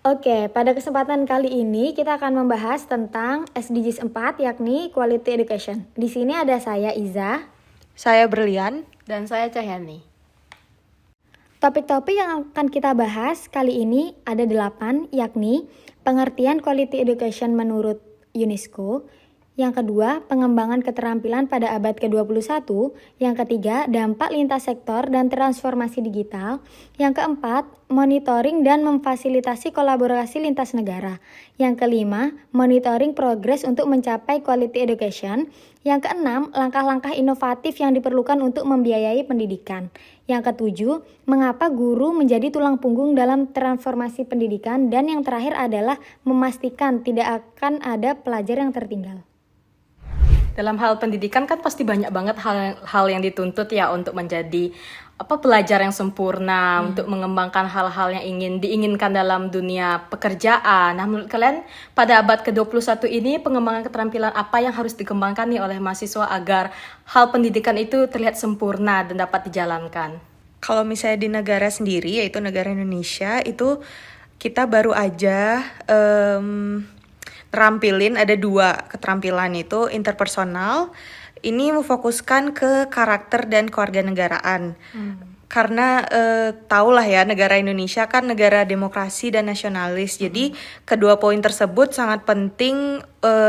Oke, pada kesempatan kali ini kita akan membahas tentang SDGs 4 yakni Quality Education. Di sini ada saya Iza. Saya Berlian. Dan saya Cahyani. Topik-topik yang akan kita bahas kali ini ada 8, yakni pengertian Quality Education menurut UNESCO. Yang kedua, pengembangan keterampilan pada abad ke-21. Yang ketiga, dampak lintas sektor dan transformasi digital. Yang keempat, monitoring dan memfasilitasi kolaborasi lintas negara. Yang kelima, monitoring progres untuk mencapai quality education. Yang keenam, langkah-langkah inovatif yang diperlukan untuk membiayai pendidikan. Yang ketujuh, mengapa guru menjadi tulang punggung dalam transformasi pendidikan. Dan yang terakhir adalah memastikan tidak akan ada pelajar yang tertinggal. Dalam hal pendidikan kan pasti banyak banget hal yang dituntut ya untuk menjadi pelajar yang sempurna, untuk mengembangkan hal-hal yang diinginkan dalam dunia pekerjaan. Nah, menurut kalian pada abad ke-21 ini pengembangan keterampilan apa yang harus dikembangkan nih oleh mahasiswa agar hal pendidikan itu terlihat sempurna dan dapat dijalankan? Kalau misalnya di negara sendiri, yaitu negara Indonesia, itu kita baru aja terampilin ada 2 keterampilan, itu interpersonal. Ini memfokuskan ke karakter dan kewarganegaraan. Karena tahulah ya, negara Indonesia kan negara demokrasi dan nasionalis. Jadi kedua poin tersebut sangat penting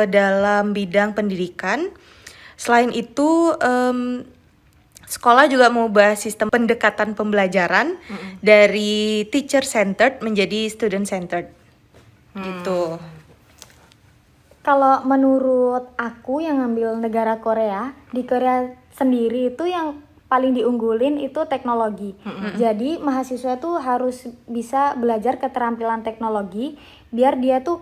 dalam bidang pendidikan. Selain itu sekolah juga mengubah sistem pendekatan pembelajaran dari teacher centered menjadi student centered. Gitu. Kalau menurut aku yang ngambil negara Korea, di Korea sendiri itu yang paling diunggulin itu teknologi. Jadi mahasiswa tuh harus bisa belajar keterampilan teknologi biar dia tuh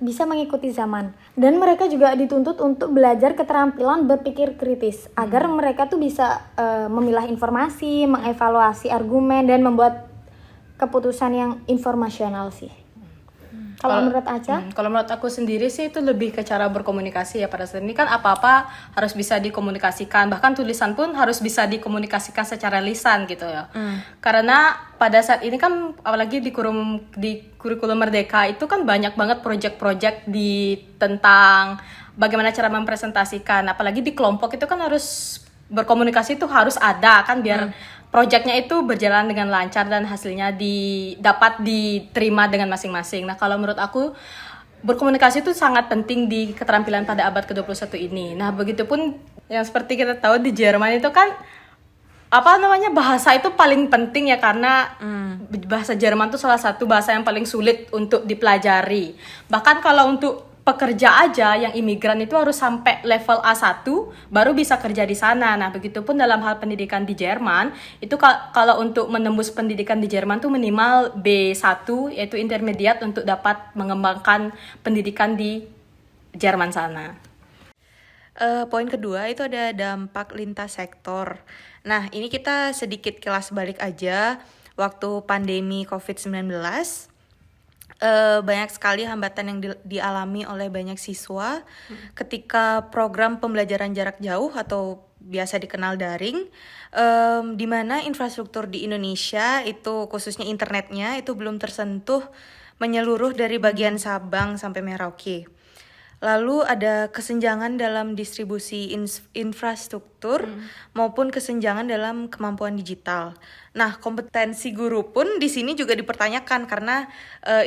bisa mengikuti zaman. Dan mereka juga dituntut untuk belajar keterampilan berpikir kritis agar mereka tuh bisa memilah informasi, mengevaluasi argumen dan membuat keputusan yang informasional sih. Kalau menurut Aca? Kalau menurut aku sendiri sih itu lebih ke cara berkomunikasi ya. Pada saat ini kan apa-apa harus bisa dikomunikasikan. Bahkan tulisan pun harus bisa dikomunikasikan secara lisan gitu ya. Karena pada saat ini kan apalagi di kurikulum Merdeka itu kan banyak banget project-project tentang bagaimana cara mempresentasikan. Apalagi di kelompok itu kan harus berkomunikasi itu harus ada kan biar proyeknya itu berjalan dengan lancar dan hasilnya dapat diterima dengan masing-masing. Nah, kalau menurut aku berkomunikasi itu sangat penting di keterampilan pada abad ke-21 ini. Nah, begitupun yang seperti kita tahu di Jerman itu kan bahasa itu paling penting ya karena bahasa Jerman itu salah satu bahasa yang paling sulit untuk dipelajari. Bahkan kalau untuk pekerja aja yang imigran itu harus sampai level A1 baru bisa kerja di sana. Nah, begitupun dalam hal pendidikan di Jerman, itu kalau untuk menembus pendidikan di Jerman tuh minimal B1 yaitu intermediate untuk dapat mengembangkan pendidikan di Jerman sana. Poin kedua itu ada dampak lintas sektor. Nah, ini kita sedikit kilas balik aja. Waktu pandemi COVID-19, banyak sekali hambatan yang dialami oleh banyak siswa ketika program pembelajaran jarak jauh atau biasa dikenal daring, di mana infrastruktur di Indonesia itu khususnya internetnya itu belum tersentuh menyeluruh dari bagian Sabang sampai Merauke. Lalu ada kesenjangan dalam distribusi infrastruktur maupun kesenjangan dalam kemampuan digital. Nah, kompetensi guru pun di sini juga dipertanyakan karena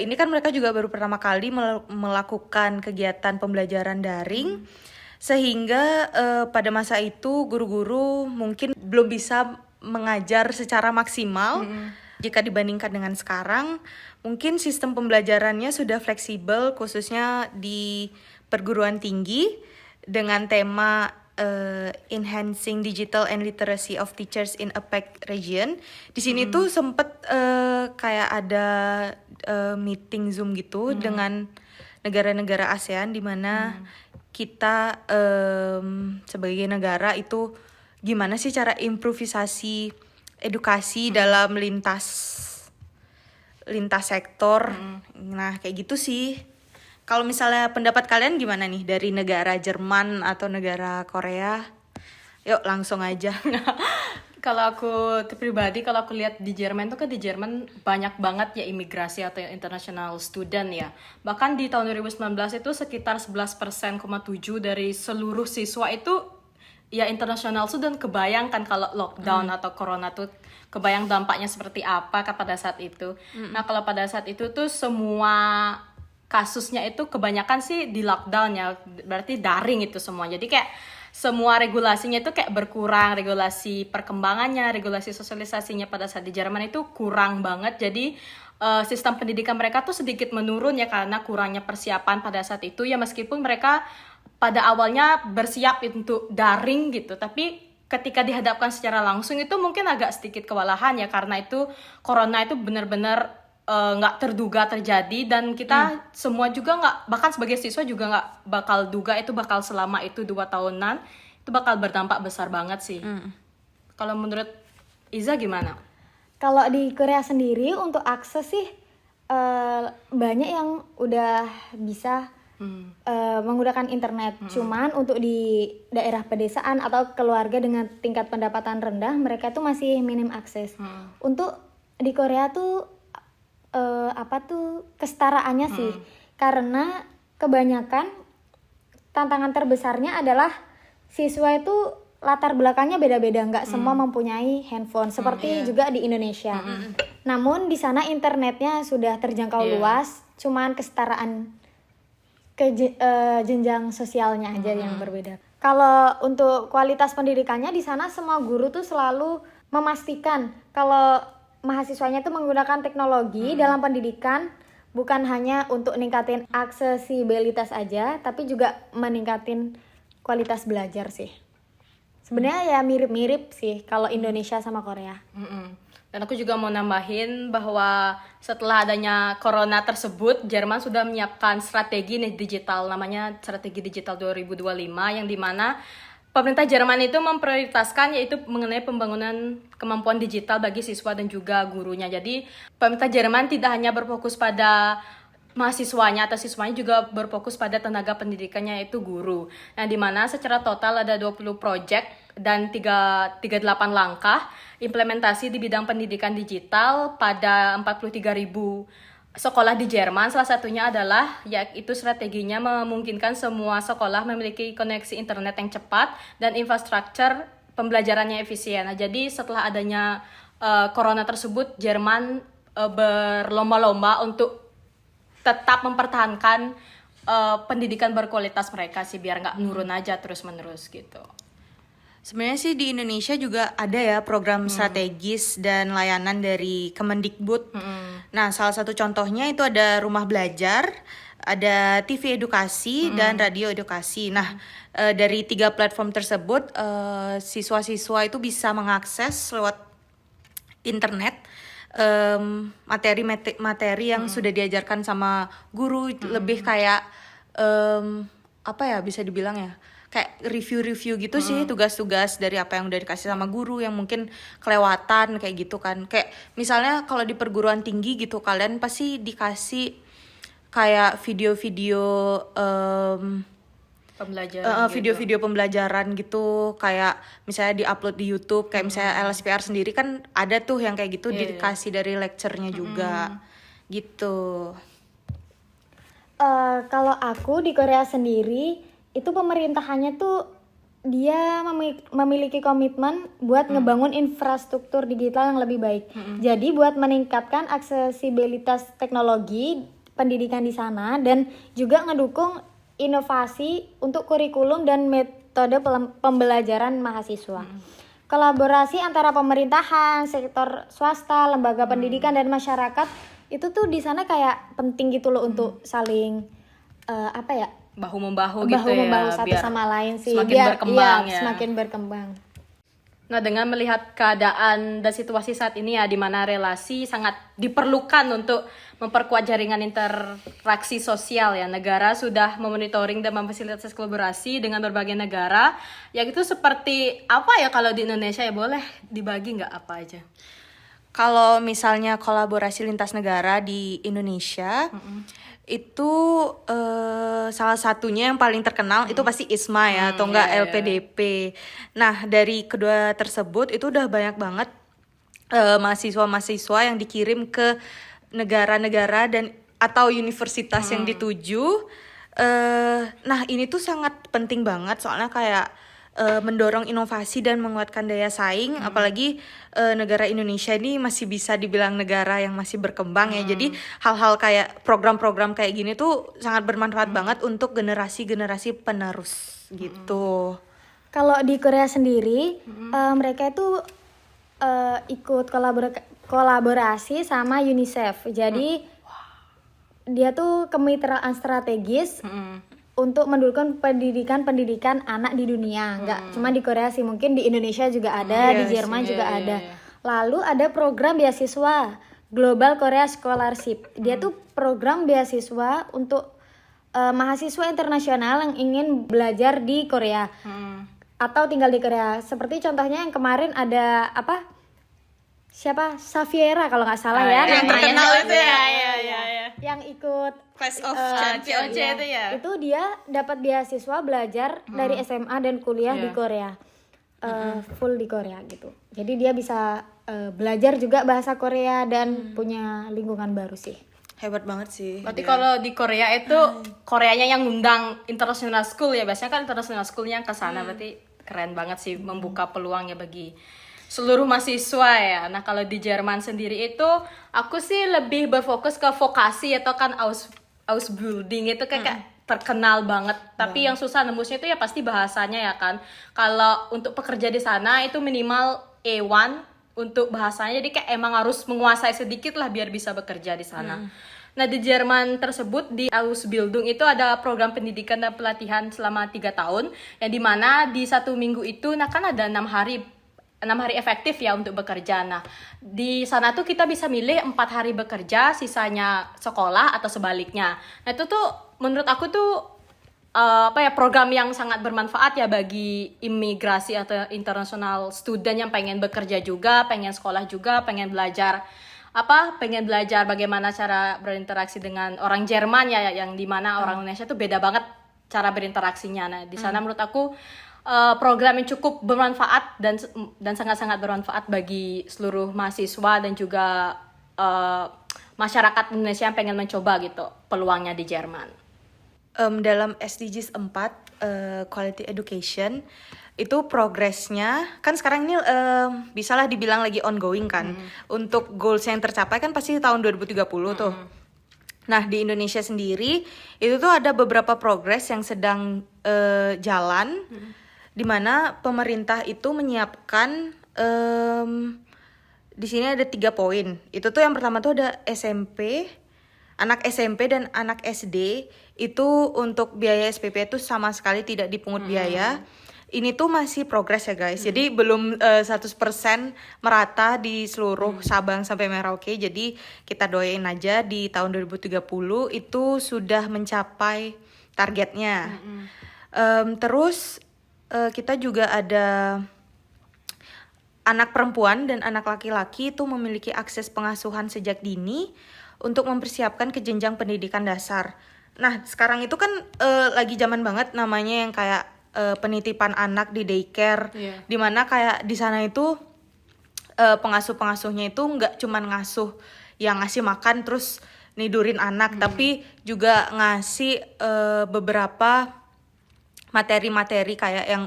ini kan mereka juga baru pertama kali melakukan kegiatan pembelajaran daring, sehingga pada masa itu guru-guru mungkin belum bisa mengajar secara maksimal. Jika dibandingkan dengan sekarang, mungkin sistem pembelajarannya sudah fleksibel khususnya di perguruan tinggi dengan tema Enhancing Digital and Literacy of Teachers in APEC Region. Di sini tuh sempet kayak ada meeting Zoom gitu dengan negara-negara ASEAN di mana kita sebagai negara itu gimana sih cara improvisasi edukasi dalam lintas sektor. Nah, kayak gitu sih. Kalau misalnya pendapat kalian gimana nih dari negara Jerman atau negara Korea? Yuk langsung aja. Kalau aku pribadi, kalau aku lihat di Jerman tuh kan di Jerman banyak banget ya imigrasi atau international student ya. Bahkan di tahun 2019 itu sekitar 11,7% dari seluruh siswa itu ya international student. Kebayangkan kalau lockdown atau corona tuh kebayang dampaknya seperti apa pada saat itu. Nah, kalau pada saat itu tuh semua kasusnya itu kebanyakan sih di lockdown ya, berarti daring itu semua. Jadi kayak semua regulasinya itu kayak berkurang, regulasi perkembangannya, regulasi sosialisasinya pada saat di Jerman itu kurang banget. Jadi sistem pendidikan mereka tuh sedikit menurun ya karena kurangnya persiapan pada saat itu ya, meskipun mereka pada awalnya bersiap untuk daring gitu, tapi ketika dihadapkan secara langsung itu mungkin agak sedikit kewalahan ya, karena itu corona itu benar-benar nggak terduga terjadi, dan kita semua juga nggak, bahkan sebagai siswa juga nggak bakal duga itu bakal selama itu 2 tahunan, itu bakal berdampak besar banget sih. Kalau menurut Iza gimana? Kalau di Korea sendiri untuk akses sih banyak yang udah bisa menggunakan internet. Cuman untuk di daerah pedesaan atau keluarga dengan tingkat pendapatan rendah, mereka tuh masih minim akses. Untuk di Korea tuh kesetaraannya sih, karena kebanyakan tantangan terbesarnya adalah siswa itu latar belakangnya beda-beda, nggak semua mempunyai handphone seperti juga di Indonesia. Namun di sana internetnya sudah terjangkau luas, cuman kesetaraan jenjang sosialnya aja yang berbeda. Kalau untuk kualitas pendidikannya di sana, semua guru tuh selalu memastikan kalau mahasiswanya itu menggunakan teknologi dalam pendidikan, bukan hanya untuk ningkatin aksesibilitas aja, tapi juga meningkatin kualitas belajar sih. Sebenarnya ya mirip-mirip sih kalau Indonesia sama Korea. Dan aku juga mau nambahin bahwa setelah adanya corona tersebut, Jerman sudah menyiapkan strategi digital, namanya Strategi Digital 2025, yang dimana pemerintah Jerman itu memprioritaskan yaitu mengenai pembangunan kemampuan digital bagi siswa dan juga gurunya. Jadi pemerintah Jerman tidak hanya berfokus pada mahasiswanya atau siswanya, juga berfokus pada tenaga pendidikannya yaitu guru. Nah, di mana secara total ada 20 proyek dan 38 langkah implementasi di bidang pendidikan digital pada 43.000 sekolah di Jerman. Salah satunya adalah yaitu strateginya memungkinkan semua sekolah memiliki koneksi internet yang cepat dan infrastruktur pembelajarannya efisien. Nah, jadi setelah adanya corona tersebut, Jerman berlomba-lomba untuk tetap mempertahankan pendidikan berkualitas mereka sih, biar nggak menurun aja terus-menerus gitu. Sebenarnya sih di Indonesia juga ada ya program strategis dan layanan dari Kemendikbud. Nah, salah satu contohnya itu ada rumah belajar, ada TV edukasi dan radio edukasi. Nah, dari 3 platform tersebut, siswa-siswa itu bisa mengakses lewat internet materi-materi yang sudah diajarkan sama guru, lebih kayak apa ya bisa dibilang ya, kayak review-review gitu sih, tugas-tugas dari apa yang udah dikasih sama guru yang mungkin kelewatan kayak gitu kan. Kayak misalnya kalau di perguruan tinggi gitu, kalian pasti dikasih kayak video-video Pembelajaran video-video pembelajaran gitu, kayak misalnya diupload di YouTube, kayak misalnya LSPR sendiri kan ada tuh yang kayak gitu, dikasih dari lecture-nya juga gitu. Kalau aku di Korea sendiri itu pemerintahannya tuh dia memiliki komitmen buat ngebangun infrastruktur digital yang lebih baik. Jadi buat meningkatkan aksesibilitas teknologi pendidikan di sana, dan juga ngedukung inovasi untuk kurikulum dan metode pembelajaran mahasiswa. Kolaborasi antara pemerintahan, sektor swasta, lembaga pendidikan dan masyarakat itu tuh di sana kayak penting gitu loh untuk saling bahu-membahu gitu satu biar sama lain sih, semakin biar berkembang ya. semakin berkembang. Nah, dengan melihat keadaan dan situasi saat ini ya, di mana relasi sangat diperlukan untuk memperkuat jaringan interaksi sosial ya, negara sudah memonitoring dan memfasilitasi kolaborasi dengan berbagai negara, ya itu seperti apa ya kalau di Indonesia ya, boleh dibagi nggak apa aja? Kalau misalnya kolaborasi lintas negara di Indonesia, itu salah satunya yang paling terkenal itu pasti ISMA ya, atau enggak LPDP. Nah, dari kedua tersebut itu udah banyak banget mahasiswa-mahasiswa yang dikirim ke negara-negara dan atau universitas yang dituju. Nah, ini tuh sangat penting banget soalnya kayak mendorong inovasi dan menguatkan daya saing, apalagi negara Indonesia ini masih bisa dibilang negara yang masih berkembang ya. Jadi hal-hal kayak program-program kayak gini tuh sangat bermanfaat banget untuk generasi-generasi penerus gitu. Kalau di Korea sendiri, mereka itu ikut kolaborasi sama UNICEF. Jadi dia tuh kemitraan strategis untuk mendukung pendidikan anak di dunia. Nggak cuma di Korea sih, mungkin di Indonesia juga ada, di Jerman juga ada. Lalu ada program beasiswa Global Korea Scholarship. Dia tuh program beasiswa untuk mahasiswa internasional yang ingin belajar di Korea atau tinggal di Korea. Seperti contohnya yang kemarin ada siapa? Safiera kalau nggak salah ya. Yang terkenal itu ya. Yang ikut Class of Champions itu ya. itu dia dapat beasiswa belajar dari SMA dan kuliah di Korea, full di Korea gitu. Jadi dia bisa belajar juga bahasa Korea dan punya lingkungan baru sih. Hebat banget sih. Berarti kalau di Korea itu Koreanya yang ngundang international school ya, biasanya kan international schoolnya yang ke sana. Berarti keren banget sih, membuka peluangnya bagi seluruh mahasiswa ya. Nah, kalau di Jerman sendiri itu aku sih lebih berfokus ke vokasi atau kan Ausbildung itu kayak terkenal banget. Tapi yang susah nembusnya itu ya pasti bahasanya ya kan. Kalau untuk pekerja di sana itu minimal A1 untuk bahasanya. Jadi kayak emang harus menguasai sedikit lah biar bisa bekerja di sana. Nah, di Jerman tersebut di Ausbildung itu ada program pendidikan dan pelatihan selama 3 tahun. Yang dimana di 1 minggu itu kan ada 6 hari efektif ya untuk bekerja. Nah, di sana tuh kita bisa milih 4 hari bekerja, sisanya sekolah atau sebaliknya. Nah, itu tuh menurut aku tuh program yang sangat bermanfaat ya bagi imigrasi atau international student yang pengen bekerja juga, pengen sekolah juga, pengen belajar bagaimana cara berinteraksi dengan orang Jerman ya, yang dimana orang Indonesia tuh beda banget cara berinteraksinya. Nah, di sana menurut aku program yang cukup bermanfaat dan sangat-sangat bermanfaat bagi seluruh mahasiswa dan juga masyarakat Indonesia yang pengen mencoba gitu peluangnya di Jerman. Dalam SDGs 4 Quality Education itu progresnya kan sekarang ini bisalah dibilang lagi ongoing kan. Untuk goals yang tercapai kan pasti tahun 2030 tuh. Nah, di Indonesia sendiri itu tuh ada beberapa progres yang sedang jalan, di mana pemerintah itu menyiapkan di sini ada 3 poin. Itu tuh yang pertama tuh ada anak SMP dan anak SD itu untuk biaya SPP itu sama sekali tidak dipungut biaya. Ini tuh masih progres ya guys. Jadi belum 100% merata di seluruh Sabang sampai Merauke. Jadi kita doain aja di tahun 2030 itu sudah mencapai targetnya. Terus kita juga ada anak perempuan dan anak laki-laki itu memiliki akses pengasuhan sejak dini untuk mempersiapkan ke jenjang pendidikan dasar. Nah, sekarang itu kan lagi zaman banget namanya yang kayak penitipan anak di daycare, dimana kayak di sana itu pengasuh-pengasuhnya itu nggak cuman ngasuh yang ngasih makan terus nidurin anak, tapi juga ngasih beberapa materi-materi kayak yang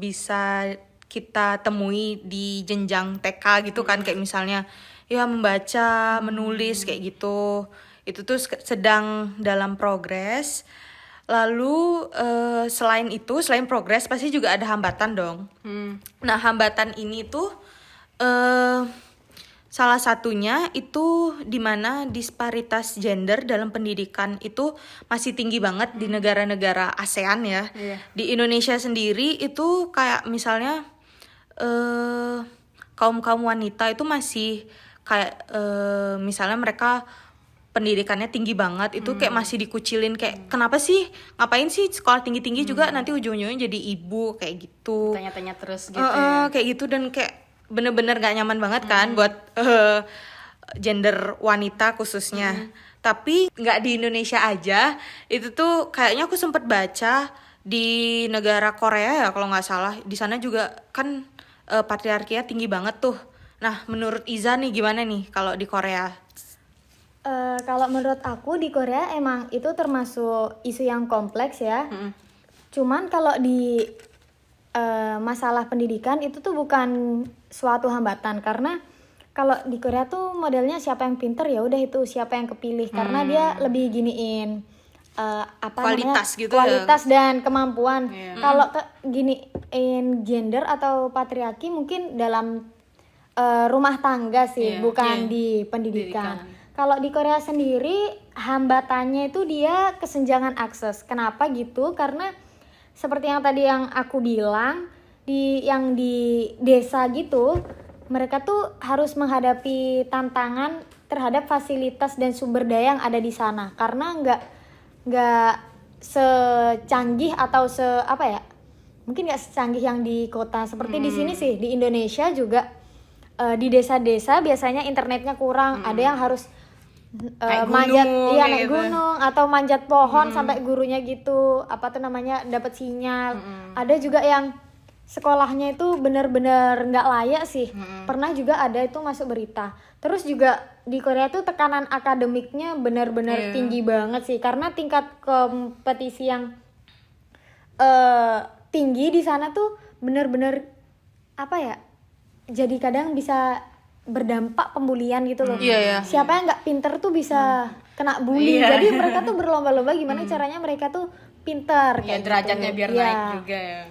bisa kita temui di jenjang TK gitu kan, kayak misalnya ya membaca, menulis kayak gitu. Itu tuh sedang dalam progres. Lalu selain progres pasti juga ada hambatan dong. Nah, hambatan ini tuh salah satunya itu dimana disparitas gender dalam pendidikan itu masih tinggi banget di negara-negara ASEAN ya. Di Indonesia sendiri itu kayak misalnya kaum wanita itu masih kayak misalnya mereka pendidikannya tinggi banget, itu kayak masih dikucilin, kayak kenapa sih, ngapain sih sekolah tinggi-tinggi juga nanti ujung-ujungnya jadi ibu kayak gitu. Tanya-tanya terus gitu ya. Kayak gitu, dan kayak bener-bener gak nyaman banget kan buat gender wanita khususnya. Tapi nggak di Indonesia aja, itu tuh kayaknya aku sempet baca di negara Korea ya kalau nggak salah. Di sana juga kan patriarkinya tinggi banget tuh. Nah, menurut Iza nih gimana nih kalau di Korea? Kalau menurut aku di Korea emang itu termasuk isu yang kompleks ya. Cuman kalau di masalah pendidikan itu tuh bukan suatu hambatan, karena kalau di Korea tuh modelnya siapa yang pinter ya udah itu siapa yang kepilih, karena dia lebih giniin Kualitas gitu ya. kualitas dan kemampuan. Kalau giniin gender atau patriarki mungkin dalam rumah tangga sih, bukan di pendidikan. Kalau di Korea sendiri hambatannya itu dia kesenjangan akses. Kenapa gitu? Karena seperti yang tadi yang aku bilang, yang di desa gitu, mereka tuh harus menghadapi tantangan terhadap fasilitas dan sumber daya yang ada di sana, karena nggak secanggih atau mungkin nggak secanggih yang di kota. Seperti di sini sih, di Indonesia juga di desa-desa biasanya internetnya kurang, ada yang harus manjat naik gunung atau manjat pohon sampai gurunya gitu dapat sinyal. Ada juga yang sekolahnya itu benar-benar nggak layak sih. Pernah juga ada itu masuk berita. Terus juga di Korea tuh tekanan akademiknya benar-benar tinggi banget sih, karena tingkat kompetisi yang tinggi di sana tuh benar-benar jadi kadang bisa berdampak pembulian gitu loh. Siapa yang nggak pinter tuh bisa kena bully. Jadi mereka tuh berlomba-lomba gimana caranya mereka tuh pinter. Derajatnya biar naik juga ya.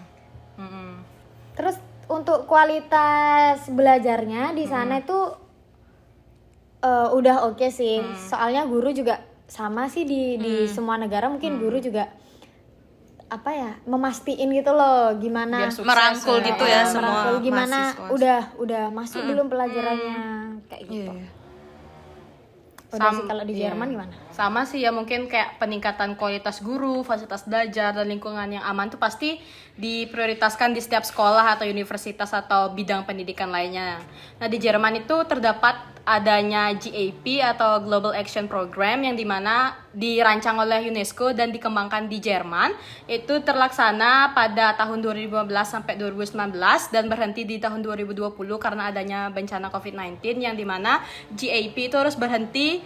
Terus untuk kualitas belajarnya di sana itu udah oke sih. Soalnya guru juga sama sih di semua negara, mungkin guru juga memastiin gitu loh gimana merangkul gitu ya semua gimana mahasiswa. udah masuk belum pelajarannya kayak gitu. Udah sih. Kalau di Jerman gimana? Sama sih ya, mungkin kayak peningkatan kualitas guru, fasilitas belajar dan lingkungan yang aman tuh pasti diprioritaskan di setiap sekolah atau universitas atau bidang pendidikan lainnya. Nah, di Jerman itu terdapat adanya GAP atau Global Action Program yang dimana dirancang oleh UNESCO dan dikembangkan di Jerman. Itu terlaksana pada tahun 2015 sampai 2019 dan berhenti di tahun 2020 karena adanya bencana COVID-19, yang dimana GAP itu harus berhenti.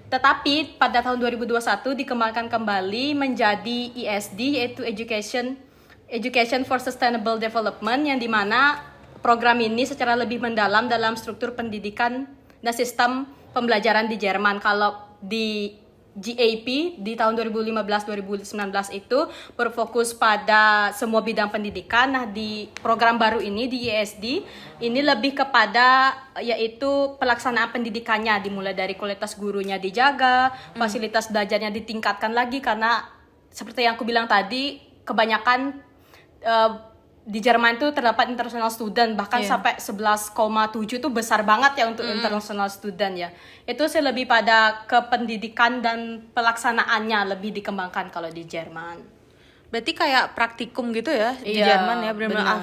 Tetapi pada tahun 2021 dikembangkan kembali menjadi ESD, yaitu Education for Sustainable Development, yang dimana program ini secara lebih mendalam dalam struktur pendidikan dan sistem pembelajaran di Jerman. Kalau di GAP di tahun 2015-2019 itu berfokus pada semua bidang pendidikan. Nah, di program baru ini di ESD ini lebih kepada yaitu pelaksanaan pendidikannya, dimulai dari kualitas gurunya dijaga, fasilitas belajarnya ditingkatkan lagi, karena seperti yang aku bilang tadi, kebanyakan di Jerman itu terdapat international student, bahkan sampai 11,7 itu besar banget ya untuk international student ya. Itu sih lebih pada ke pendidikan dan pelaksanaannya lebih dikembangkan kalau di Jerman. Berarti kayak praktikum gitu ya di Jerman ya, benar-benar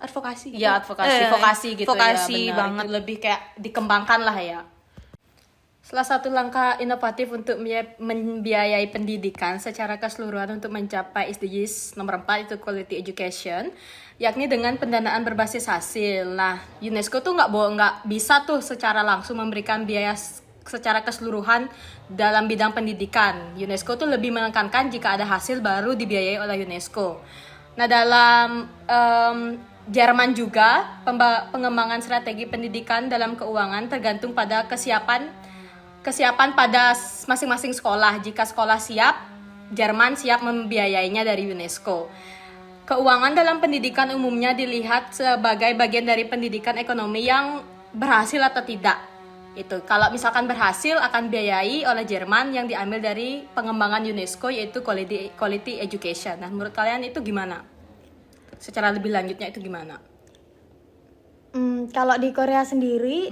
advokasi gitu. Ya, vokasi gitu vokasi ya, banget. Itu lebih kayak dikembangkan lah ya. Salah satu langkah inovatif untuk membiayai pendidikan secara keseluruhan untuk mencapai SDGs nomor 4 itu Quality Education, yakni dengan pendanaan berbasis hasil. Nah, UNESCO tuh nggak bisa tuh secara langsung memberikan biaya secara keseluruhan dalam bidang pendidikan. UNESCO tuh lebih menekankan jika ada hasil baru dibiayai oleh UNESCO. Nah, dalam Jerman juga pengembangan strategi pendidikan dalam keuangan tergantung pada kesiapan pada masing-masing sekolah. Jika sekolah siap, Jerman siap membiayainya dari UNESCO. Keuangan dalam pendidikan umumnya dilihat sebagai bagian dari pendidikan ekonomi yang berhasil atau tidak. Itu kalau misalkan berhasil akan biayai oleh Jerman yang diambil dari pengembangan UNESCO, yaitu quality education. Nah, menurut kalian itu gimana? Secara lebih lanjutnya itu gimana? Kalau di Korea sendiri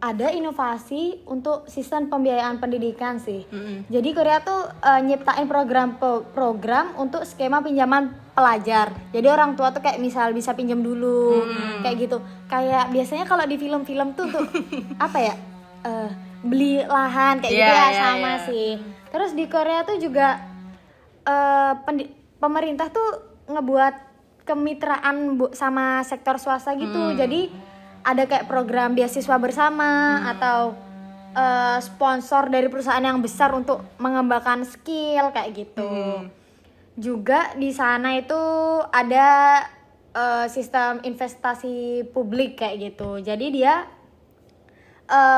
ada inovasi untuk sistem pembiayaan pendidikan sih. Jadi Korea tuh nyiptain program untuk skema pinjaman pelajar. Jadi orang tua tuh kayak misal bisa pinjam dulu, kayak gitu. Kayak biasanya kalau di film-film tuh apa ya, beli lahan kayak gitu ya, sama sih. Terus di Korea tuh juga pemerintah tuh ngebuat kemitraan sama sektor swasta gitu. Jadi ada kayak program beasiswa bersama atau sponsor dari perusahaan yang besar untuk mengembangkan skill kayak gitu. Juga di sana itu ada sistem investasi publik kayak gitu. Jadi dia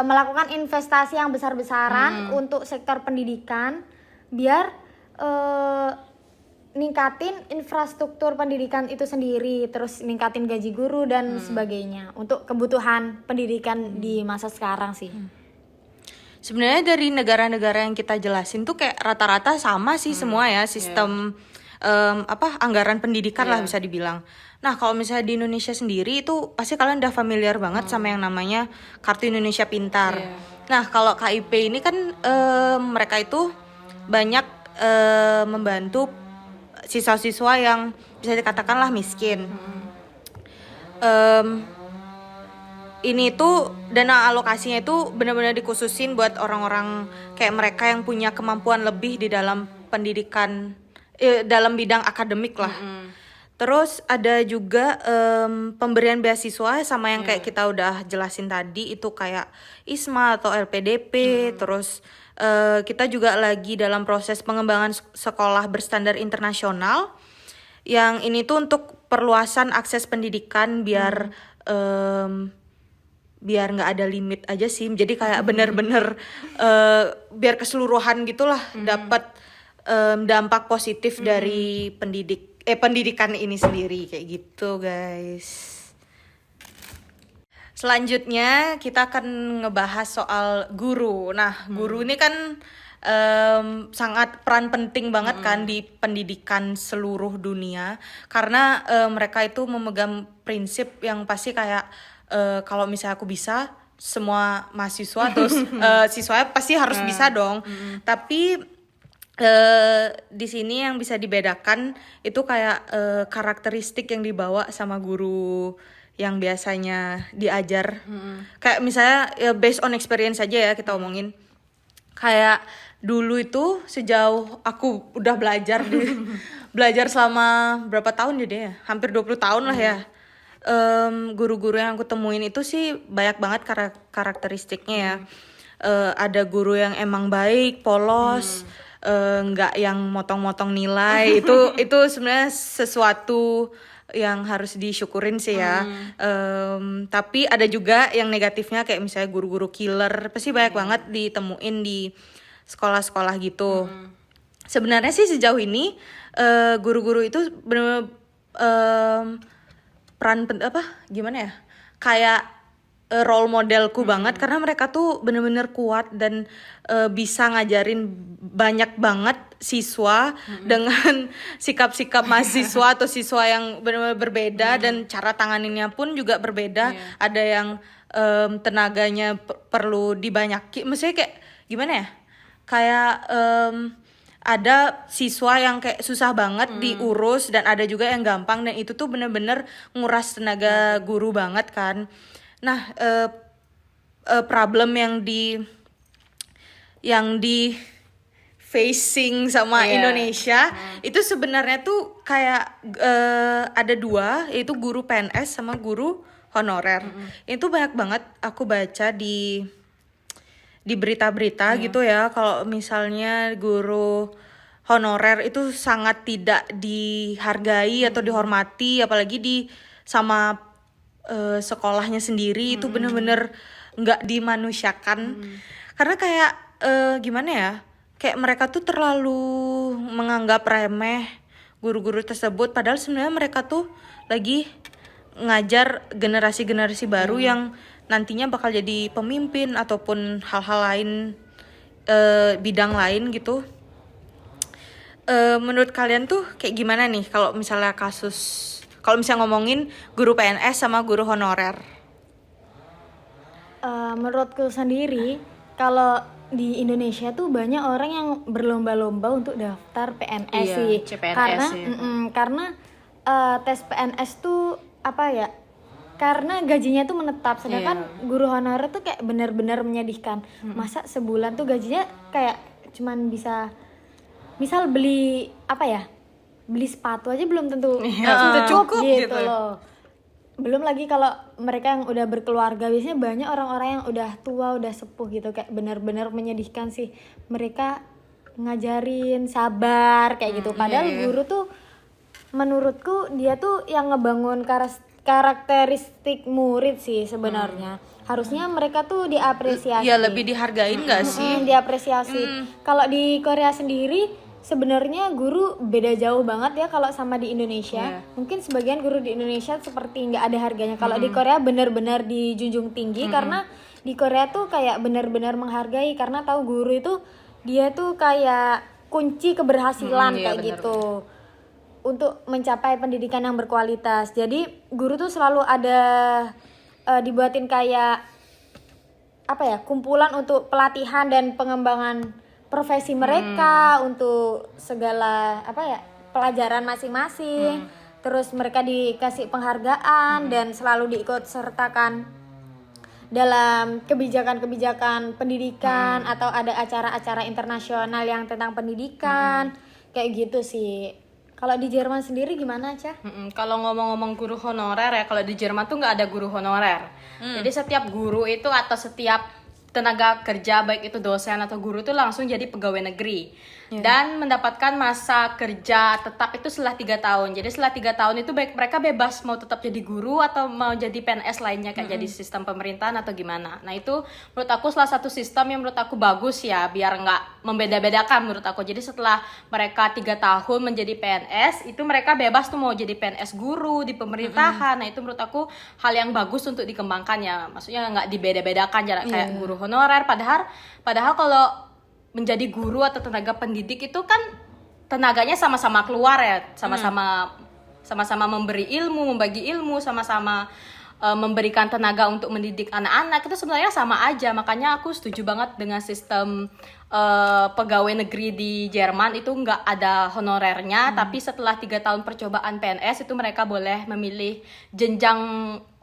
melakukan investasi yang besar-besaran untuk sektor pendidikan biar ningkatin infrastruktur pendidikan itu sendiri, terus ningkatin gaji guru dan sebagainya untuk kebutuhan pendidikan di masa sekarang sih. Sebenarnya dari negara-negara yang kita jelasin tuh kayak rata-rata sama sih semua ya sistem anggaran pendidikan lah bisa dibilang. Nah kalau misalnya di Indonesia sendiri itu pasti kalian udah familiar banget sama yang namanya Kartu Indonesia Pintar. Nah kalau KIP ini kan mereka itu banyak membantu siswa-siswa yang bisa dikatakanlah miskin. Ini tuh dana alokasinya itu benar-benar dikhususin buat orang-orang kayak mereka yang punya kemampuan lebih di dalam pendidikan, dalam bidang akademik lah. Terus ada juga pemberian beasiswa sama yang kayak kita udah jelasin tadi itu kayak ISMA atau LPDP. Terus kita juga lagi dalam proses pengembangan sekolah berstandar internasional. Yang ini tuh untuk perluasan akses pendidikan biar nggak ada limit aja sih. Jadi kayak bener-bener biar keseluruhan gitulah dapat dampak positif dari pendidikan ini sendiri kayak gitu guys. Selanjutnya kita akan ngebahas soal guru. Nah guru ini kan sangat peran penting banget kan di pendidikan seluruh dunia. Karena mereka itu memegang prinsip yang pasti kayak kalau misalnya aku bisa, semua mahasiswa atau siswanya pasti harus bisa dong. Tapi di sini yang bisa dibedakan itu kayak karakteristik yang dibawa sama guru yang biasanya diajar. Kayak misalnya ya based on experience aja ya kita omongin. Kayak dulu itu sejauh aku udah belajar belajar selama berapa tahun jadi ya? Hampir 20 tahun lah ya. Guru-guru yang aku temuin itu sih banyak banget karakteristiknya ya. Ada guru yang emang baik, polos, nggak yang motong-motong nilai. itu sebenarnya sesuatu yang harus disyukurin sih ya. Tapi ada juga yang negatifnya kayak misalnya guru-guru killer. Pasti banyak banget ditemuin di sekolah-sekolah gitu. Sebenarnya sih sejauh ini guru-guru itu benar-benar gimana ya? Kayak role modelku banget karena mereka tuh bener-bener kuat dan bisa ngajarin banyak banget siswa dengan sikap-sikap mahasiswa atau siswa yang benar-benar berbeda dan cara tanganinnya pun juga berbeda. Ada yang tenaganya perlu dibanyakin, maksudnya kayak gimana ya? Kayak ada siswa yang kayak susah banget diurus dan ada juga yang gampang dan itu tuh bener-bener nguras tenaga guru banget kan. Nah, problem yang di facing sama Indonesia itu sebenarnya tuh kayak ada dua, yaitu guru PNS sama guru honorer. Itu banyak banget aku baca di berita-berita gitu ya, kalau misalnya guru honorer itu sangat tidak dihargai atau dihormati, apalagi sama sekolahnya sendiri itu bener-bener nggak dimanusiakan. Karena kayak gimana ya, kayak mereka tuh terlalu menganggap remeh guru-guru tersebut, padahal sebenarnya mereka tuh lagi ngajar generasi-generasi baru yang nantinya bakal jadi pemimpin ataupun hal-hal lain, bidang lain gitu. Menurut kalian tuh kayak gimana nih kalau misalnya ngomongin guru PNS sama guru honorer? Menurutku sendiri, kalau di Indonesia tuh banyak orang yang berlomba-lomba untuk daftar PNS Iya, sih. CPNS Karena ya. karena tes PNS tuh apa ya? Karena gajinya tuh menetap, sedangkan guru honorer tuh kayak benar-benar menyedihkan. Masa sebulan tuh gajinya kayak cuman bisa, misal beli apa ya? Beli sepatu aja belum tentu cukup gitu gitu. loh. Belum lagi kalau mereka yang udah berkeluarga, biasanya banyak orang-orang yang udah tua, udah sepuh gitu, kayak benar-benar menyedihkan sih. Mereka ngajarin sabar kayak gitu. Padahal guru tuh menurutku dia tuh yang ngebangun karakteristik murid sih sebenarnya. Harusnya mereka tuh diapresiasi. Ya lebih dihargain nggak sih? Diapresiasi. Kalau di Korea sendiri sebenarnya guru beda jauh banget ya kalau sama di Indonesia. Mungkin sebagian guru di Indonesia seperti nggak ada harganya. Kalau di Korea benar-benar dijunjung tinggi karena di Korea tuh kayak benar-benar menghargai, karena tahu guru itu dia tuh kayak kunci keberhasilan kayak gitu untuk mencapai pendidikan yang berkualitas. Jadi guru tuh selalu ada dibuatin kayak apa ya, kumpulan untuk pelatihan dan pengembangan profesi mereka untuk segala apa ya, pelajaran masing-masing. Terus mereka dikasih penghargaan dan selalu diikut sertakan dalam kebijakan-kebijakan pendidikan atau ada acara-acara internasional yang tentang pendidikan. Kayak gitu sih. Kalau di Jerman sendiri gimana, Cah? Kalau ngomong-ngomong guru honorer ya, kalau di Jerman tuh nggak ada guru honorer. Jadi setiap guru itu atau setiap tenaga kerja, baik itu dosen atau guru, itu langsung jadi pegawai negeri dan mendapatkan masa kerja tetap itu setelah 3 tahun. Jadi setelah 3 tahun itu baik mereka bebas mau tetap jadi guru atau mau jadi PNS lainnya kayak jadi sistem pemerintahan atau gimana. Nah itu menurut aku salah satu sistem yang menurut aku bagus ya, biar nggak membeda-bedakan menurut aku. Jadi setelah mereka 3 tahun menjadi PNS itu mereka bebas tuh mau jadi PNS guru di pemerintahan. Nah itu menurut aku hal yang bagus untuk dikembangkan ya, maksudnya nggak dibeda-bedakan jarak kayak guru honorer. Padahal kalau menjadi guru atau tenaga pendidik itu kan tenaganya sama-sama keluar ya, sama-sama memberi ilmu, membagi ilmu, sama-sama memberikan tenaga untuk mendidik anak-anak, itu sebenarnya sama aja. Makanya aku setuju banget dengan sistem pegawai negeri di Jerman itu nggak ada honorernya, tapi setelah 3 tahun percobaan PNS itu mereka boleh memilih jenjang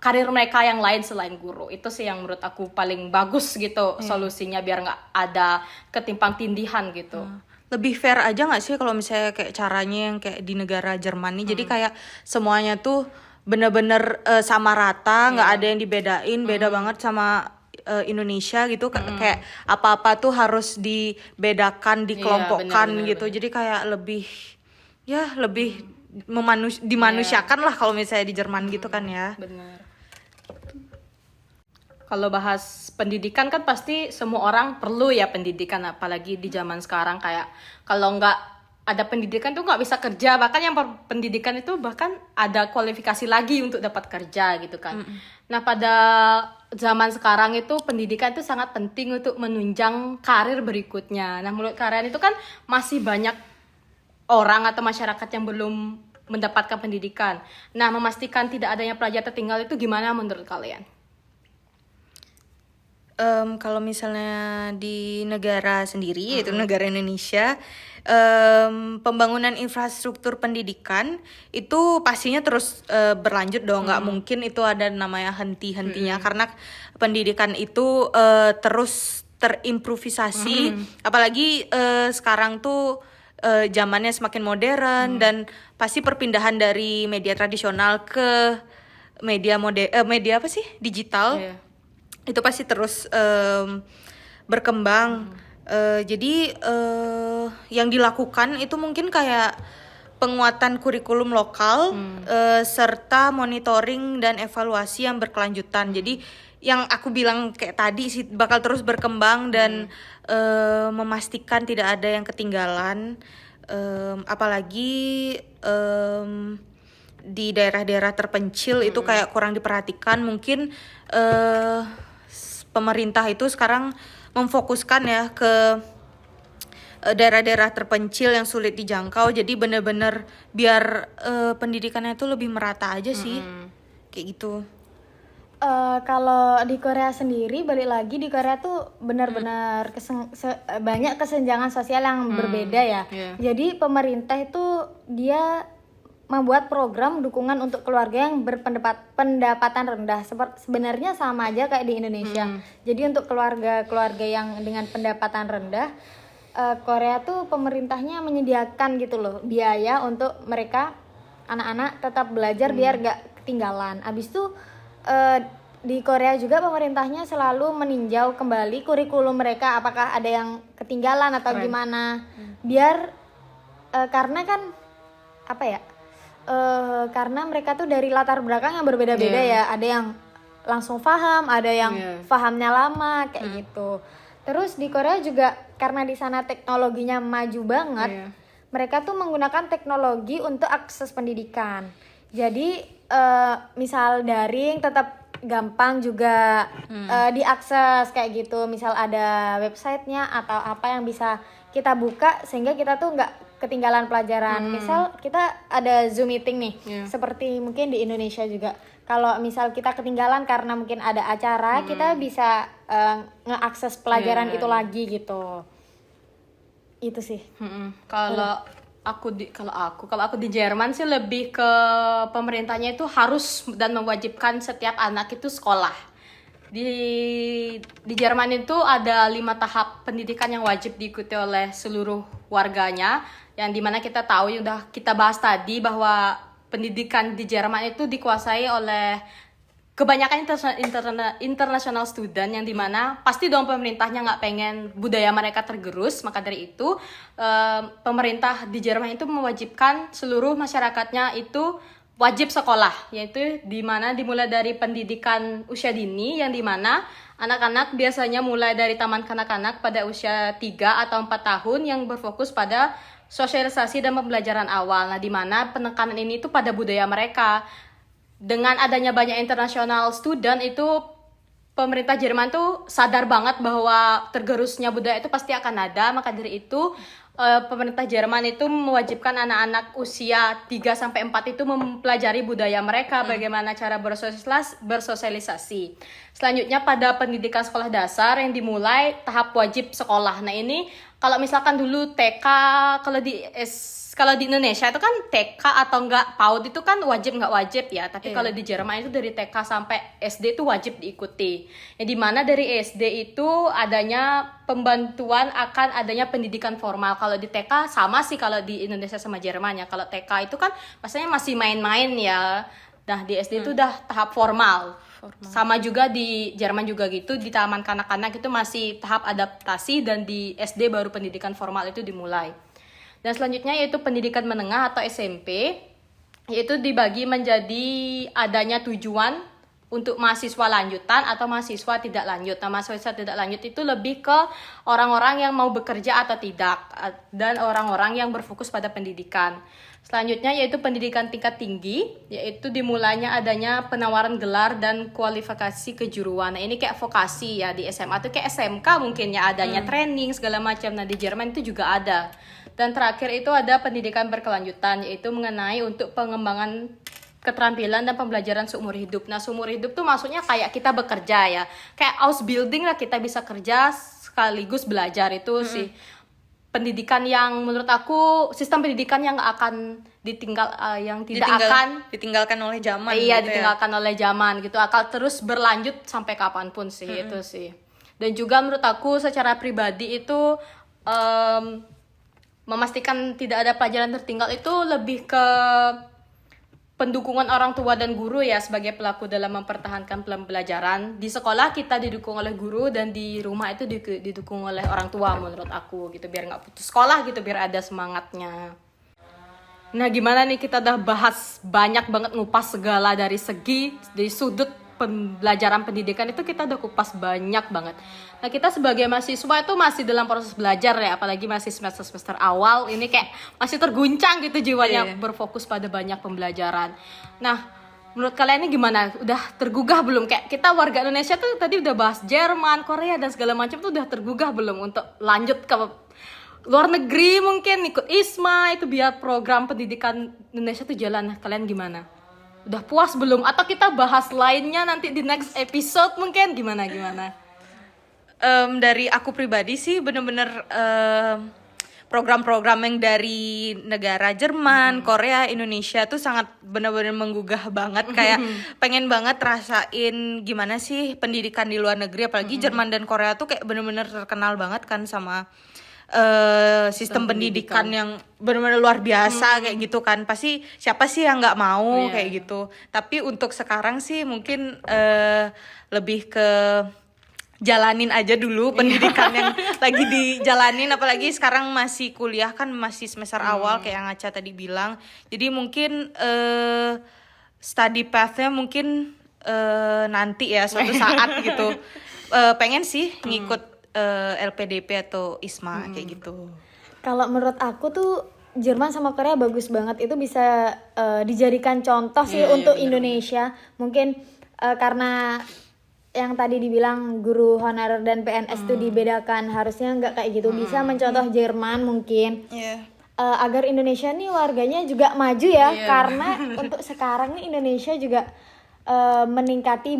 karir mereka yang lain selain guru. Itu sih yang menurut aku paling bagus gitu solusinya, biar nggak ada ketimpang tindihan gitu. Lebih fair aja nggak sih kalau misalnya kayak caranya yang kayak di negara Jerman nih, jadi kayak semuanya tuh bener-bener sama rata, nggak ada yang dibedain, beda banget sama Indonesia gitu. Kayak apa-apa tuh harus dibedakan, dikelompokkan gitu. Jadi kayak lebih dimanusiakan lah kalau misalnya di Jerman gitu kan ya. Benar. Kalau bahas pendidikan kan pasti semua orang perlu ya pendidikan, apalagi di zaman sekarang kayak kalau nggak ada pendidikan tuh nggak bisa kerja, bahkan yang pendidikan itu bahkan ada kualifikasi lagi untuk dapat kerja gitu kan. Nah pada zaman sekarang itu pendidikan itu sangat penting untuk menunjang karir berikutnya. Nah menurut kalian itu kan masih banyak orang atau masyarakat yang belum mendapatkan pendidikan. Nah memastikan tidak adanya pelajar tertinggal itu gimana menurut kalian? Kalau misalnya di negara sendiri, yaitu negara Indonesia, pembangunan infrastruktur pendidikan itu pastinya terus berlanjut dong. Nggak mungkin itu ada namanya henti-hentinya, karena pendidikan itu terus terimprovisasi. Apalagi sekarang tuh zamannya semakin modern, dan pasti perpindahan dari media tradisional ke media apa sih, digital. Itu pasti terus berkembang. Jadi yang dilakukan itu mungkin kayak penguatan kurikulum lokal, serta monitoring dan evaluasi yang berkelanjutan. Jadi yang aku bilang kayak tadi sih, bakal terus berkembang dan memastikan tidak ada yang ketinggalan. Apalagi di daerah-daerah terpencil itu kayak kurang diperhatikan. Mungkin pemerintah itu sekarang memfokuskan ya ke daerah-daerah terpencil yang sulit dijangkau. Jadi benar-benar biar pendidikannya itu lebih merata aja sih, kayak gitu. Kalau di Korea sendiri, balik lagi di Korea tuh benar-benar banyak kesenjangan sosial yang berbeda ya. Iya. Jadi pemerintah itu dia membuat program dukungan untuk keluarga yang pendapatan rendah. Sebenarnya sama aja kayak di Indonesia. Jadi untuk keluarga-keluarga yang dengan pendapatan rendah, Korea tuh pemerintahnya menyediakan gitu loh biaya untuk mereka anak-anak tetap belajar biar gak ketinggalan. Abis itu di Korea juga pemerintahnya selalu meninjau kembali kurikulum mereka apakah ada yang ketinggalan atau gimana. Biar karena kan apa ya? Karena mereka tuh dari latar belakang yang berbeda-beda ya. Ada yang langsung paham, ada yang pahamnya lama kayak gitu. Terus di Korea juga karena di sana teknologinya maju banget, mereka tuh menggunakan teknologi untuk akses pendidikan. Jadi misal daring tetap gampang juga diakses kayak gitu. Misal ada websitenya atau apa yang bisa kita buka sehingga kita tuh nggak ketinggalan pelajaran. Misal kita ada Zoom meeting nih, seperti mungkin di Indonesia juga. Kalau misal kita ketinggalan karena mungkin ada acara, kita bisa ngeakses pelajaran itu lagi gitu. Itu sih. Kalau aku di Jerman sih lebih ke pemerintahnya itu harus dan mewajibkan setiap anak itu sekolah. Di Jerman itu ada 5 tahap pendidikan yang wajib diikuti oleh seluruh warganya, yang dimana kita tahu udah kita bahas tadi bahwa pendidikan di Jerman itu dikuasai oleh kebanyakan international student, yang dimana pasti dong pemerintahnya nggak pengen budaya mereka tergerus. Maka dari itu pemerintah di Jerman itu mewajibkan seluruh masyarakatnya itu wajib sekolah, yaitu dimana dimulai dari pendidikan usia dini, yang dimana anak-anak biasanya mulai dari taman kanak-kanak pada usia 3 atau 4 tahun yang berfokus pada sosialisasi dan pembelajaran awal. Nah, dimana penekanan ini itu pada budaya mereka. Dengan adanya banyak international student itu pemerintah Jerman tuh sadar banget bahwa tergerusnya budaya itu pasti akan ada. Maka dari itu pemerintah Jerman itu mewajibkan anak-anak usia 3-4 itu mempelajari budaya mereka, bagaimana cara bersosialisasi. Selanjutnya pada pendidikan sekolah dasar yang dimulai tahap wajib sekolah. Nah, ini kalau misalkan dulu TK, kalau di Indonesia itu kan TK atau enggak PAUD itu kan wajib nggak wajib ya. Tapi kalau di Jerman itu dari TK sampai SD itu wajib diikuti. Yang dimana dari SD itu adanya pembantuan akan adanya pendidikan formal. Kalau di TK sama sih kalau di Indonesia sama Jerman ya. Kalau TK itu kan pastinya masih main-main ya. Nah, di SD itu udah tahap formal. Sama juga di Jerman juga gitu, di taman kanak-kanak itu masih tahap adaptasi, dan di SD baru pendidikan formal itu dimulai. Dan selanjutnya yaitu pendidikan menengah atau SMP, yaitu dibagi menjadi adanya tujuan untuk mahasiswa lanjutan atau mahasiswa tidak lanjut. Nah, mahasiswa tidak lanjut itu lebih ke orang-orang yang mau bekerja atau tidak, dan orang-orang yang berfokus pada pendidikan. Selanjutnya yaitu pendidikan tingkat tinggi, yaitu dimulainya adanya penawaran gelar dan kualifikasi kejuruan. Nah, ini kayak vokasi ya, di SMA tuh kayak SMK mungkin ya, adanya training segala macam. Nah, di Jerman itu juga ada. Dan terakhir itu ada pendidikan berkelanjutan, yaitu mengenai untuk pengembangan keterampilan dan pembelajaran seumur hidup. Nah, seumur hidup tuh maksudnya kayak kita bekerja ya, kayak Ausbildung lah, kita bisa kerja sekaligus belajar. Itu sih pendidikan yang menurut aku, sistem pendidikan yang nggak akan ditinggalkan oleh zaman. Iya, gitu ditinggalkan oleh zaman gitu, akan terus berlanjut sampai kapanpun sih. Itu sih. Dan juga menurut aku secara pribadi itu memastikan tidak ada pelajaran tertinggal itu lebih ke pendukungan orang tua dan guru ya, sebagai pelaku dalam mempertahankan pembelajaran. Di sekolah kita didukung oleh guru, dan di rumah itu didukung oleh orang tua menurut aku gitu, biar nggak putus sekolah gitu, biar ada semangatnya. Nah, gimana nih, kita udah bahas banyak banget, ngupas segala dari sudut pembelajaran pendidikan itu kita udah kupas banyak banget. Nah, kita sebagai mahasiswa itu masih dalam proses belajar ya, apalagi masih semester awal, ini kayak masih terguncang gitu jiwanya, berfokus pada banyak pembelajaran. Nah, menurut kalian ini gimana? Udah tergugah belum? Kayak kita warga Indonesia tuh tadi udah bahas Jerman, Korea dan segala macam tuh udah tergugah belum untuk lanjut ke luar negeri, mungkin ikut ISMA itu biar program pendidikan Indonesia tuh jalan. Kalian gimana? udah puas belum? Atau kita bahas lainnya nanti di next episode mungkin gimana? Dari aku pribadi sih bener-bener program-program yang dari negara Jerman, Korea, Indonesia tuh sangat bener-bener menggugah banget. Kayak pengen banget rasain gimana sih pendidikan di luar negeri. Apalagi Jerman dan Korea tuh kayak bener-bener terkenal banget kan sama sistem pendidikan yang benar-benar luar biasa kayak gitu kan. Pasti siapa sih yang nggak mau kayak gitu. Tapi untuk sekarang sih mungkin lebih ke jalanin aja dulu pendidikan yang lagi dijalanin, apalagi sekarang masih kuliah kan, masih semester awal kayak yang Aca tadi bilang. Jadi mungkin study path-nya mungkin nanti ya suatu saat gitu. Pengen sih ngikut LPDP atau ISMA kayak gitu. Kalau menurut aku tuh Jerman sama Korea bagus banget, itu bisa dijadikan contoh sih untuk Indonesia. Mungkin karena yang tadi dibilang guru honorer dan PNS tuh dibedakan, harusnya nggak kayak gitu. Bisa mencontoh Jerman mungkin. Agar Indonesia nih warganya juga maju ya, karena untuk sekarang nih Indonesia juga meningkati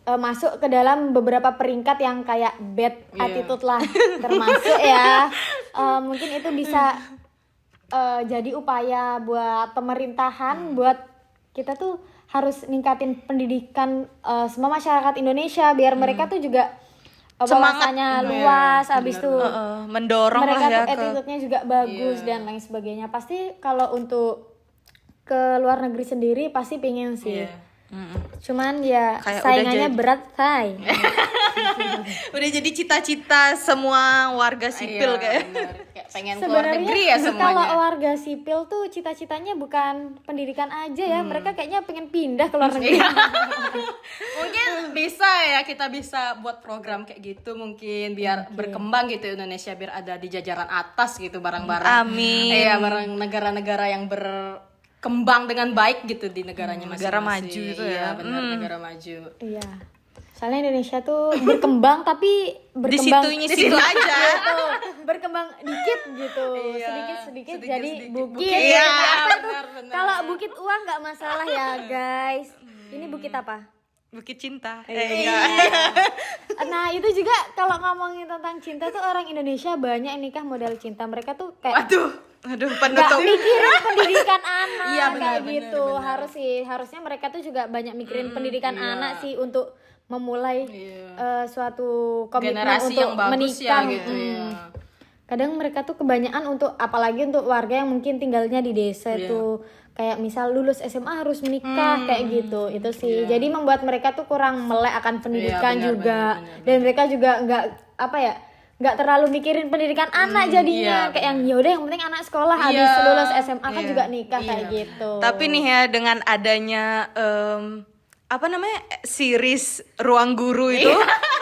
masuk ke dalam beberapa peringkat yang kayak bad attitude lah termasuk ya. Mungkin itu bisa jadi upaya buat pemerintahan, buat kita tuh harus ningkatin pendidikan semua masyarakat Indonesia biar mereka tuh juga wawasannya luas, habis itu mendorong mereka lah ya tuh attitude-nya juga bagus dan lain sebagainya. Pasti kalau untuk ke luar negeri sendiri pasti pingin sih. Cuman ya kayak saingannya berat, say. Udah jadi cita-cita semua warga sipil kayak pengen keluar negeri ya semuanya. Kalau warga sipil tuh cita-citanya bukan pendidikan aja ya, mereka kayaknya pengen pindah ke luar negeri. Mungkin bisa ya, kita bisa buat program kayak gitu mungkin biar berkembang gitu Indonesia, biar ada di jajaran atas gitu barang-barang. Amin. Iya, barang negara-negara yang berkembang dengan baik gitu di negaranya masing-masing. Negara maju itu ya. Iya, benar, negara maju. Iya. Soalnya Indonesia tuh berkembang tapi Di situ aja. gitu. Berkembang dikit gitu. Sedikit jadi bukit. Iya, Apa itu? benar. Kalau bukit uang nggak masalah ya, guys. Ini bukit apa? Bukit cinta. Nah, itu juga kalau ngomongin tentang cinta tuh orang Indonesia banyak nikah modal cinta. Mereka tuh kayak Aduh, nggak penutup. mikirin pendidikan anak. Iya, benar, kayak benar, gitu. benar. Harusnya mereka tuh juga banyak mikirin pendidikan anak sih untuk memulai suatu komitmen Generasi untuk yang bagus menikah ya gitu ya. Kadang mereka tuh kebanyakan untuk, apalagi untuk warga yang mungkin tinggalnya di desa tuh, kayak misal lulus SMA harus menikah kayak gitu. Itu sih jadi membuat mereka tuh kurang melek akan pendidikan juga. Dan mereka juga nggak terlalu mikirin pendidikan anak jadinya. Kayak yang yaudah yang penting anak sekolah habis lulus SMA kan juga nikah kayak gitu. Tapi nih ya, dengan adanya series Ruang Guru itu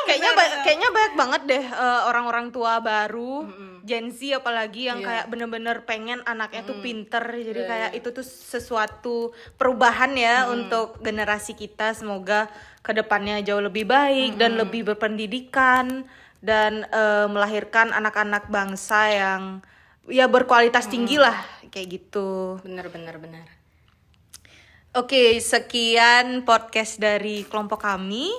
kayaknya banyak banget deh orang-orang tua baru, Gen Z apalagi yang kayak bener-bener pengen anaknya tuh pinter. Jadi kayak itu tuh sesuatu perubahan ya untuk generasi kita. Semoga kedepannya jauh lebih baik dan lebih berpendidikan dan melahirkan anak-anak bangsa yang ya berkualitas tinggi lah kayak gitu. Benar. Oke, sekian podcast dari kelompok kami.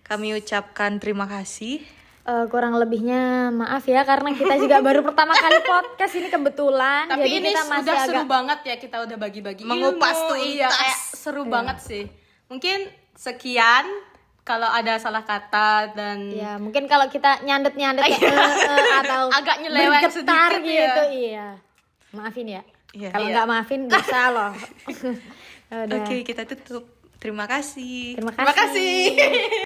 Kami ucapkan terima kasih. Kurang lebihnya maaf ya, karena kita juga baru pertama kali podcast ini kebetulan. Tapi jadi ini kita masih udah agak seru banget ya, kita udah bagi-bagi Mengupas ilmu. tuntas. Iya, kayak seru banget sih. Mungkin sekian, kalau ada salah kata dan ya mungkin kalau kita nyandet atau agak nyeleweng bergetar sedikit gitu ya. maafin ya. Iya. Kalau nggak maafin dosa loh. Udah. Oke, kita tutup. Terima kasih. Terima kasih.